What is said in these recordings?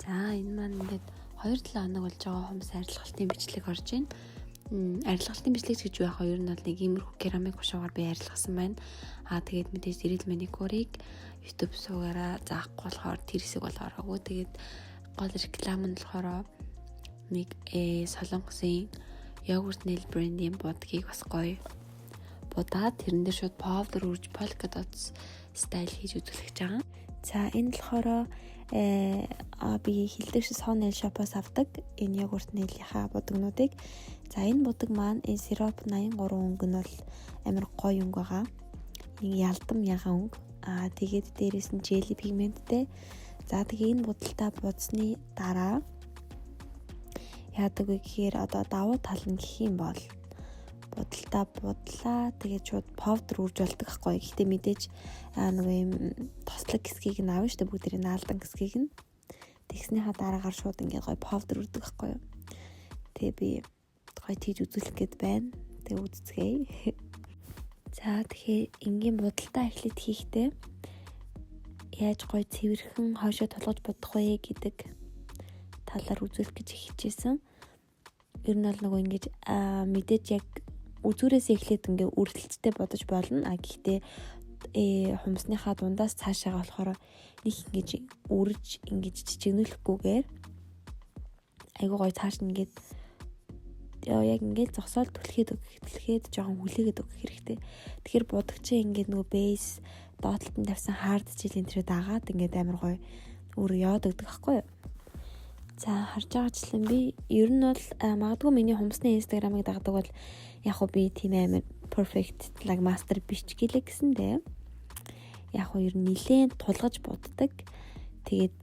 За энэ маань ингээд 2-7 хоног болж байгаа хумс арилгалтын бичлэг орж байна. Арилгалтын бичлэг гэж юу яах вэ? Ер нь бол нэг иймэрхүү керамик хушуугаар би арилгасан байна. Тэгээд мэдээж ирэл маникюрыг YouTube суугаараа заахгүй болохоор тэр хэсэг болгоороогүй. Тэгээд гол реклам нь болохоор нэг Солонгосын йогурт нэйл брендийн будгийг бас гоё будаад тэрэн дээр шууд powder үрж polka dots стайл хийж үзүүлэх гэж байгаа. За энэ болохоор би хилдэгш сон нэйл шопоос авдаг энэ йогурт нэйлийнхаа будагнуудыг. За энэ будаг маань энэ сироп 83 өнгө нь бол амар гоё өнгө байгаа. Нэг ялдам ягаан өнгө. Тэгээд дээрээс нь желли пигменттэй. За тэгээ энэ будалтаа будсны дараа яадаг вэ гэхээр одоо давуу тал нь гэх юм бол будалтаа будлаа тэгээд шууд powder үрж болдог хгүй. Гэхдээ мэдээж нөгөө юм тослог хэсгийг нь авна шүү дээ, бүгдэрийн наалдан хэсгийг нь. Тэгснийхаа дараагаар шууд ингээд гоё powder үрдэг хгүй. Тэгээ би гоё тийж үзүүлэх гээд байна. Тэгээ үзцгээе. За тэгэхээр энгийн будалтаа эхлээд хийхдээ яаж гоё цэвэрхэн хоошоо толгож бодох вэ гэдэг талаар үзүүлэх гэж хичээсэн. Ер нь бол нөгөө ингэж мэдээж яг үзүүрээс эхлээд ингээ үргэлжтэй бодож болно. Гэхдээ хумсныхаа дундаас цаашаага болохоор нэг ингэж үрж ингэж жижигнүүлэхгүйгээр айгуу гоё цааш нь ингээд яг ингээд зогсоол түлхээд жоохон хүлээгээд өгөх хэрэгтэй. Тэгэхээр будагчаа ингээд нөгөө бейс доотлолт нь тавьсан хард жилийн тэрэ дагаад ингээд амар гоё өөр яваад өгдөг байхгүй юу? За харж байгаачлан би ер нь бол магадгүй миний хумсны инстаграмыг дагдаг бол яг хөө би тийм амар perfect like master биш ч гэлээ гэсэндээ яг хөө ер нь нилээн тулгаж буддаг. Тэгээд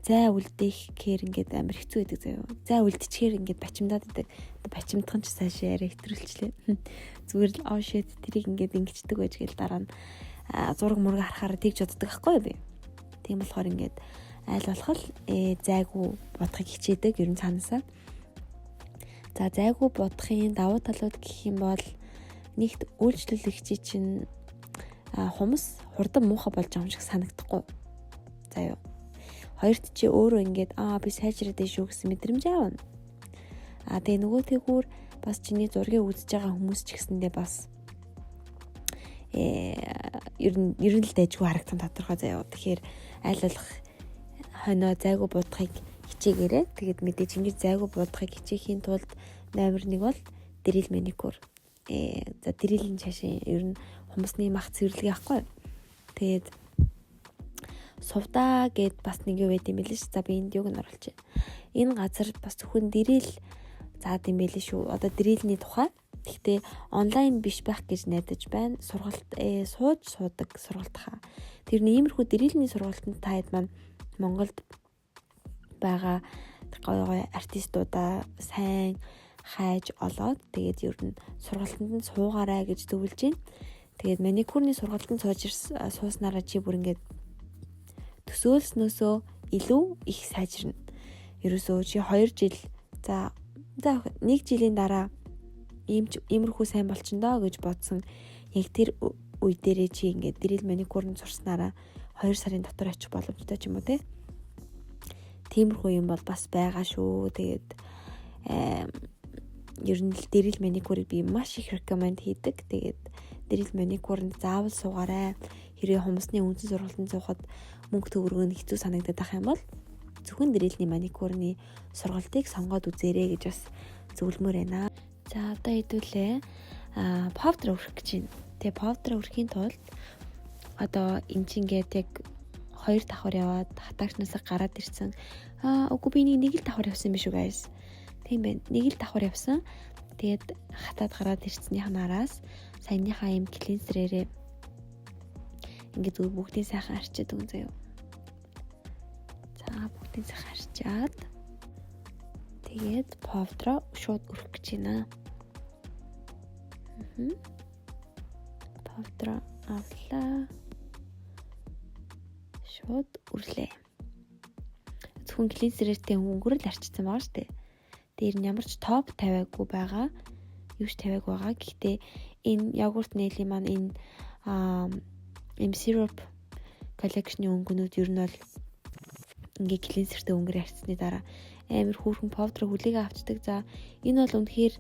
зай үлдээх гэхээр ингээд амар хэцүү байдаг заяа. Зай үлдчихээр ингээд бачимдаад байдаг. Бачимдах нь ч цаашаа яриа хэтрүүлчлээ. Зүгээр л oh shit тэрийг ингээд ингэчдэг байж гээл дараа нь зураг мураг харахаараа тэгж боддог байхгүй юу би. Тийм болохоор ингээд айл болох зайгүй бодохыг хичээдэг ер нь цаанаасаа. За зайгүй бодохын давуу талууд гэх юм бол нэгт үйлчлүүлэгчий чинь хумс хурдан муухай болж байгаа юм шиг санагдахгүй. За юу. Хоёрт чи өөрөө ингээд би сайжраад дээ шүү гэсэн мэдрэмж аавна. Тэгээ нөгөөтэйгүүр бас чиний зургийг үзэж байгаа хүмүүс ч гэсэндээ бас ер нь л дэжгүй харагдан тодорхой заяа. Тэгэхээр айл болох хоноо зайгүй будахыг хичээгээрэй. Тэгээд мэдээж ингэж зайгүй будахыг хичээхийн тулд номер 1 бол дрил маникюр. За дрилийн цаашаа ер нь хумсны мах цэвэрлэгээ ахгүй. Тэгээд сувдаа гэд бас нэг юу байд юм бэлээ ш. За би энд юуг нь оруулчих. Энэ газар бас зөвхөн дрил заад юм бэлээ шүү. Одоо дрилний тухай. Гэхдээ онлайн биш байх гэж найдаж байна. Сургалт сууж суудаг сургалт хаа. Тэр нь иймэрхүү дрилний сургалтанд таад маань Монголд байгаа гоё артистуудаа сайн хайж олоод тэгээд ер нь сургалтанд нь суугаарай гэж зөвлөж байна. Тэгээд маникюрны сургалтанд сууснараа чи бүр ингээд төсөөлснөөсөө илүү их сайжирна. Ерөөсөө чи 2 жил за 1 жилийн дараа иймэрхүү сайн болчихно гэж бодсон. Яг тэр үе дээрээ чи ингээд дрил маникюрны сурснараа 2 сарын дотор очих боломжтой ч юм уу те. Тиймэрхүү юм бол бас байгаа шүү. Тэгээд ер нь л дрил маникюрыг би маш их recommend хийдэг. Тэгээд дрил маникюранд заавал суугаарай. Хэрэг хумсны үндсэн сургалтанд суухад мөнгө төгрөг нь хэцүү санагдаад байх юм бол зөвхөн дрилний маникюрны сургалтыг сонгоод үзээрэй гэж бас зөвлөмөр байна. За одоо хэдүүлээ powder өрөх гэж байна. Тэгээ powder өрөхийн тулд одоо эн чингээд яг 2 давхар яваад хатаагчнаас гараад ирсэн. Үгүй би нэг л давхар явсан биш үү guys. Тийм байна. Нэг л давхар явсан. Тэгээд хатаад гараад ирснийх нараас саяныхаа юм клинсерээрээ ингээд бүгдийг сайхан арчаад өгөн заяа. За бүгдийг сайхан арчаад тэгээд powder шууд өрөх гэж байна. Powder авлаа. Шууд үрлээ. Зөвхөн клинсертэй өнгөрөл арчсан байгаа шүү дээ. Дээр нь ямар ч топ тавиагүй байгаа. Юуш тавиагүй байгаа. Гэхдээ энэ йогурт нээлийн маань энэ M syrup collection-ийн өнгөнүүд ер нь бол ингээ клинсертэй өнгөөр арчсны дараа амар хүүхэн повдро хүлээгээ авчдаг. За энэ бол үнэхээр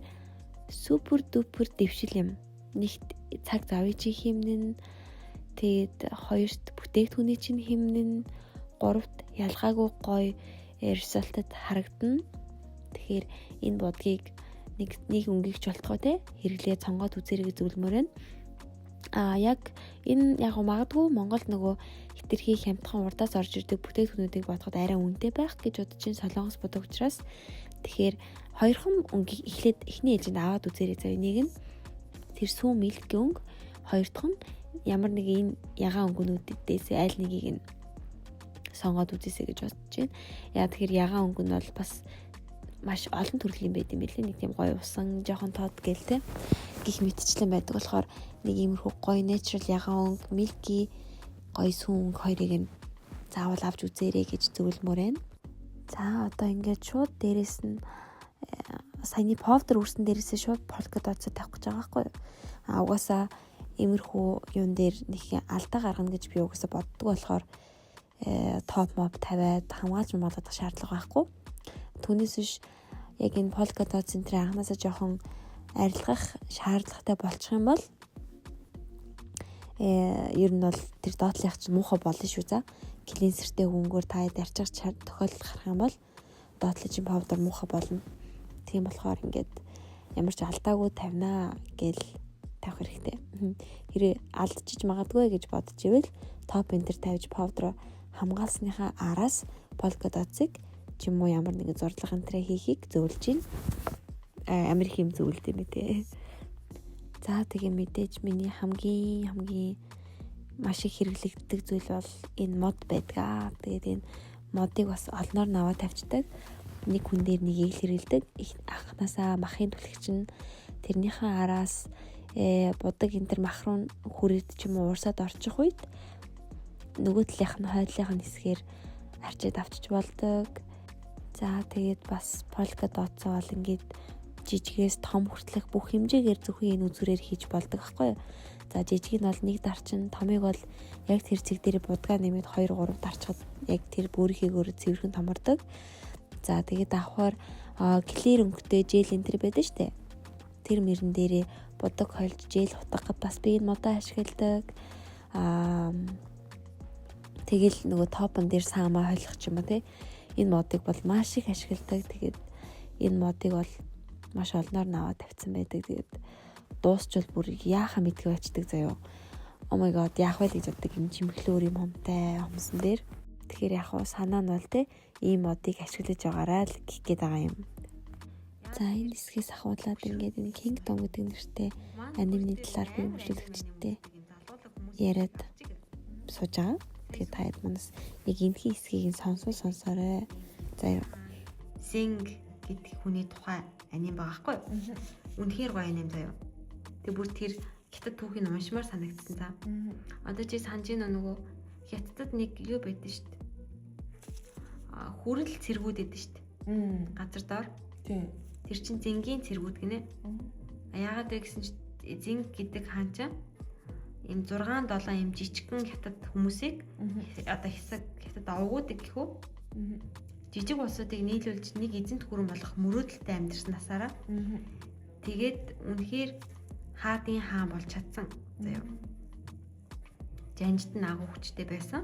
супер дупер дэвшил юм. Нэгт цаг зав чи хэмнэн, тэгээд хоёрт бүтээгдэхүүний чинь хэмнэн, гуравт ялгаагүй гоё результат харагдана. Тэгэхээр энэ бодгийг нэг өнгөйгч болтгоо те хэрэглээ цонгоод үзэрэй гэж зөвлөмөр байна. Яг энэ яг магадгүй Монголд нөгөө хитрхи хямдхан урдаас орж ирдэг бүтээгдэхүүнүүдийг бодоход арай үнэтэй байх гэж бодож ин Солонгос бодог учраас тэгэхээр хоёрхан өнгөийг эхлээд эхний ээлжинд аваад үзэрэй зав. Нэг нь тэр сүүн милкийн өнгө, хоёр дахь нь ямар нэг энэ ягаан өнгөнүүдээс аль нэгийг нь сонгоод үзээсэй гэж бодож байна. Яа тэгэхээр ягаан өнгө нь бол бас маш олон төрлийн байд юм билээ. Нэг тийм гоё усан, жоохон тод гэлтэй гих мэтчлэн байдаг болохоор нэг иймэрхүү гоё natural ягаан өнгө, milky гоё сүүн өнгө хоёрыг нь заавал авч үзээрэй гэж зөвлөмөр байна. За одоо ингээд шууд дээрэс нь саяны повдер үрсэн дээрээсээ шууд polka dots тавих гэж байгаа байхгүй юу? Угаасаа иймэрхүү юун дээр нэг алдаа гаргана гэж би угаасаа боддог болохоор топ моп тавиад хамгаалж болгох шаардлага байхгүй. Түүнээс биш яг энэ polka dots центрийн анханасаа жоохон арилгах шаардлагатай болчих юм бол ер нь бол тэр доотлих чинь муухай болно шүү за. Клинсертэй хөнгөөр та дарчих тохиолдол гарах юм бол доотлогын повдер муухай болно. Тийм болохоор ингээд ямар ч алдаагүй тавина гэл тавих хэрэгтэй. Хэрэг алдчих магадгүй гэж бодож ивэл топ энтер тавьж повдер хамгаалсныхаа араас polka dots-ыг ч юм уу ямар нэгэн зурдлага энтрэ хийхийг зөвлөж байна. Амар их юм зөвлөд юм ээ. За тэгээ мэдээж миний хамгийн маш их хэрэглэгддэг зүйл бол энэ мод байдаг. Тэгээд энэ модыг бас олноор наваа тавьчихдаг. Нэг хүн дээр нэгийг л хэрэглэдэг. Анханасаа махын түлхэгч нь тэрнийхээ араас будаг энтер мах руу хүрээд ч юм уу урсаад орчих үед нөгөө талынх нь хойдлынх нь хэсгээр арчид авчиж болдог. За тэгээд бас polka dots бол ингээд жижигээс том хүртэлх бүх хэмжээгээр зөвхөн энэ үзүүрээр хийж болдог аахгүй юу. За жижиг нь бол нэг дарчин, томыг бол яг тэр цэг дээр будгаа нэмээд 2 3 дарчхад яг тэр бүрийнхээ цэвэрхэн томордог. За тэгээд давхар клир өнгөтэй жел энтер байдаг штэ. Тэр мөрөн дээрээ будаг хойлж жел хутгахад бас би энэ модоо ашигладаг. Тэгэл нөгөө топон дээр саамаа хойлох ч юм уу те. Энэ модыг бол маш их ашигладаг. Тэгээд энэ модыг бол маш олноор наваа тавьсан байдаг. Тэгээд дуусчвал бүр яахаа мэдгүй очдөг заяо. Oh my god, яах вэ гэж боддог юм чимэглөөр юм хомтой хомсон дээр. Тэгэхээр яг хуу санаа нь бол те ийм модыг ашиглаж байгаарай л гэх гээд байгаа юм. За энэ хэсгээс ахуулаад ингээд энэ Kingdom гэдэг нэртэй анимны талаар би хөгжүүлэгчтэй яриад сууж байгаа. Тэгээд таад манаас яг энэхий хэсгийг сонсоорой. За Sing гэдэг хүний тухай аним байгаа хгүй. Үнэхээр гоё аним заяа. Тэг бүр тэр хятад түүхийг уншмаар санагдсан та. Одоо чи санаж ийн нөгөө хятадд нэг юу байдсан шүү дээ. Хүрэл цэргүүд эдэн шүү дээ. Газар доор. Тийм. Тэр чин зингийн цэргүүд гинэ. Яагаад вэ гэсэн чинь зинг гэдэг хаан чинь ийм 6 7 ийм жижигхэн хятад хүмүүсийг одоо хэсэг хятад овгуудыг гэхүү. Жижиг улсуудыг нийлүүлж нэг эзэнт гүрэн болох мөрөөдөлтэй амьдэрсэн насаараа. Тэгээд үнэхээр хаадын хаан болж чадсан. Заяа. Жанжид нь агуу хүчтэй байсан.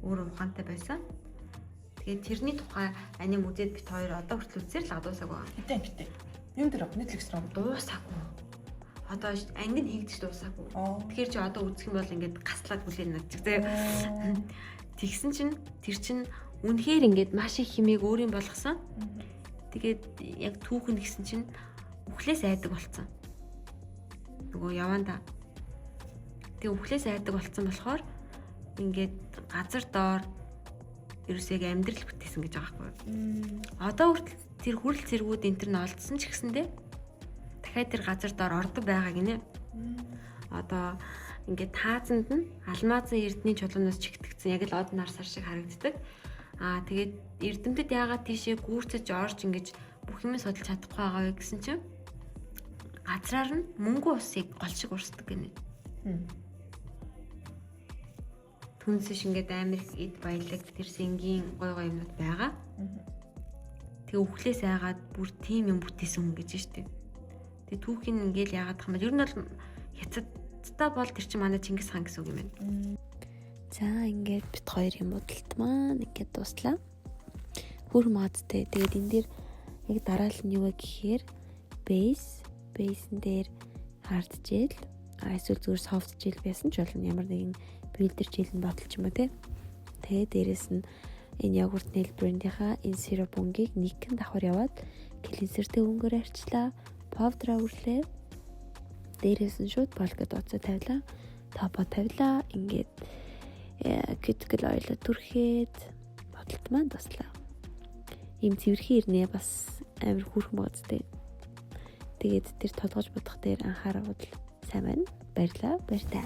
Өөр ухаантай байсан. Тэгээд тэрний тухай аним үзээд бит хоёр одоо хүртэл үзсээр л гадуусаг байгаа. Гэтэ. Юм дээр Netflix руу дуусаагүй. Одоо анги нь хийгдэж дуусаагүй. Тэгэхээр чи одоо үзэх юм бол ингээд гаслаад хүлээн надчих заяа. Тэгсэн чинь тэр чинь үнэхээр ингээд маш их хэмээг өөрийн болгосон. Тэгээд яг түүхэн гэсэн чинь үхлээс айдаг болцсон. Нөгөө яванда. Тэгээ үхлээс айдаг болцсон болохоор ингээд газар доор ерөөсөө амьдрал бүтээсэн гэж байгаа байхгүй. Одоо хүртэл тэр хүрэл цэргүүд энэ төр нь олдсон ч гэсэндээ дахиад тэр газар доор ордог байгаа гинэ. Одоо ингээд таазанд нь алмазын эрдний чулуунаас чигтгдсэн яг л од нарсар шиг харагддаг. Тэгээд эрдэмтэд яагаад тийшээ гүүрцэж орж ингэж бүх юм судалж чадахгүй байгаа вэ гэсэн чинь газраар нь мөнгө усыг гол шиг урсдаг гинэ. Түнсэж ингээд амар их эд баялаг тэр сэнгийн гой гой юмнууд байгаа. Тэгээ өвхлээс айгаад бүр тийм юм бүтээсэн хүн гэж штэ. Тэгээ түүхийн ингээл яагаад гэх юм бол ер нь бол хятадтай бол тэр чинь манай Чингис хаан гэсэн үг юм байна. За ингээд бит хоёрын бодолт маань ингээд дуслаа. Бүр модтэй. Тэгээд энэ дээр яг дараалал нь юу вэ гэхээр base-н дээр hard gel, эсвэл зүгээр soft gel байсан ч болно. Ямар нэгэн builder gel нь бодолч юм уу те. Тэгээд дээрэс нь энэ yogurt nail brand-ийнхаа энэ syrup өнгийг нэгэн давхар яваад cleanser-тэй өнгөөр арчлаа. Powder өгөрлөө. Дээрээс нь шууд болгоод оцоо тавилаа. Топо тавилаа. Ингээд cuticle oil түрхээд бодолт маань туслаа. Ийм цэвэрхэн ирнэ бас амар хүүрхэн бацтай. Тэгээд тэр толгож бодох дээр анхаарал сайн байна. Баярлалаа. Баяртай.